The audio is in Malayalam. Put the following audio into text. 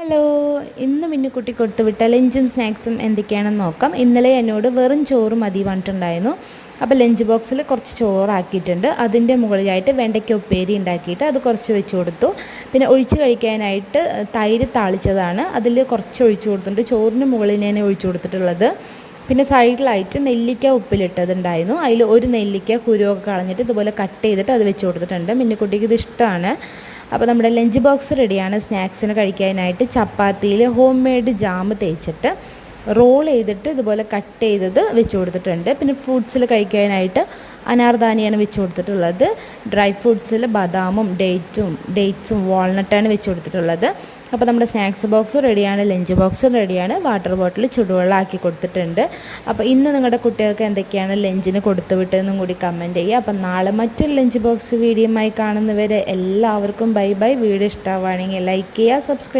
ഹലോ, ഇന്ന് മിന്നുക്കുട്ടി കൊടുത്തുവിട്ട ലഞ്ചും സ്നാക്സും എന്തൊക്കെയാണെന്ന് നോക്കാം. ഇന്നലെ എന്നോട് വെറും ചോറ് മതി പറഞ്ഞിട്ടുണ്ടായിരുന്നു. അപ്പോൾ ലഞ്ച് ബോക്സിൽ കുറച്ച് ചോറാക്കിയിട്ടുണ്ട്. അതിൻ്റെ മുകളിലായിട്ട് വെണ്ടയ്ക്ക ഉപ്പേരി ഉണ്ടാക്കിയിട്ട് അത് കുറച്ച് വെച്ച് കൊടുത്തു. പിന്നെ ഒഴിച്ച് കഴിക്കാനായിട്ട് തൈര് താളിച്ചതാണ്, അതിൽ കുറച്ച് ഒഴിച്ച് കൊടുത്തിട്ടുണ്ട്. ചോറിന് മുകളിൽ ഞാൻ ഒഴിച്ച് കൊടുത്തിട്ടുള്ളത്. പിന്നെ സൈഡിലായിട്ട് നെല്ലിക്ക ഉപ്പിലിട്ടതുണ്ടായിരുന്നു. അതിൽ ഒരു നെല്ലിക്ക കുരുവൊക്കെ കളഞ്ഞിട്ട് ഇതുപോലെ കട്ട് ചെയ്തിട്ട് അത് വെച്ച് കൊടുത്തിട്ടുണ്ട്. മിന്നുക്കുട്ടിക്ക് ഇത് ഇഷ്ടമാണ്. അപ്പോൾ നമ്മുടെ ലഞ്ച് ബോക്സ് റെഡിയാണ്. സ്നാക്സിന് കഴിക്കാനായിട്ട് ചപ്പാത്തിയിൽ ഹോം മെയ്ഡ് ജാം തേച്ചിട്ട് റോൾ ചെയ്തിട്ട് ഇതുപോലെ കട്ട് ചെയ്തത് വെച്ച് കൊടുത്തിട്ടുണ്ട്. പിന്നെ ഫ്രൂട്ട്സിൽ കഴിക്കാനായിട്ട് അനാർദാനിയാണ് വെച്ച് കൊടുത്തിട്ടുള്ളത്. ഡ്രൈ ഫ്രൂട്ട്സിൽ ബദാമും ഡേറ്റ്സും വാൾനട്ടാണ് വെച്ച് കൊടുത്തിട്ടുള്ളത്. അപ്പോൾ നമ്മുടെ സ്നാക്സ് ബോക്സും റെഡിയാണ്, ലഞ്ച് ബോക്സും റെഡിയാണ്. വാട്ടർ ബോട്ടിൽ ചുടുവെള്ളം ആക്കി കൊടുത്തിട്ടുണ്ട്. അപ്പോൾ ഇന്ന് നിങ്ങളുടെ കുട്ടികൾക്ക് എന്തൊക്കെയാണ് ലഞ്ചിന് കൊടുത്തു വിട്ടതെന്നും കൂടി കമൻറ്റ് ചെയ്യുക. അപ്പം നാളെ മറ്റൊരു ലഞ്ച് ബോക്സ് വീഡിയോയുമായി കാണുന്നവരെ എല്ലാവർക്കും ബൈ ബൈ. വീഡിയോ ഇഷ്ടമാവുകയാണെങ്കിൽ ലൈക്ക് ചെയ്യുക, സബ്സ്ക്രൈബ്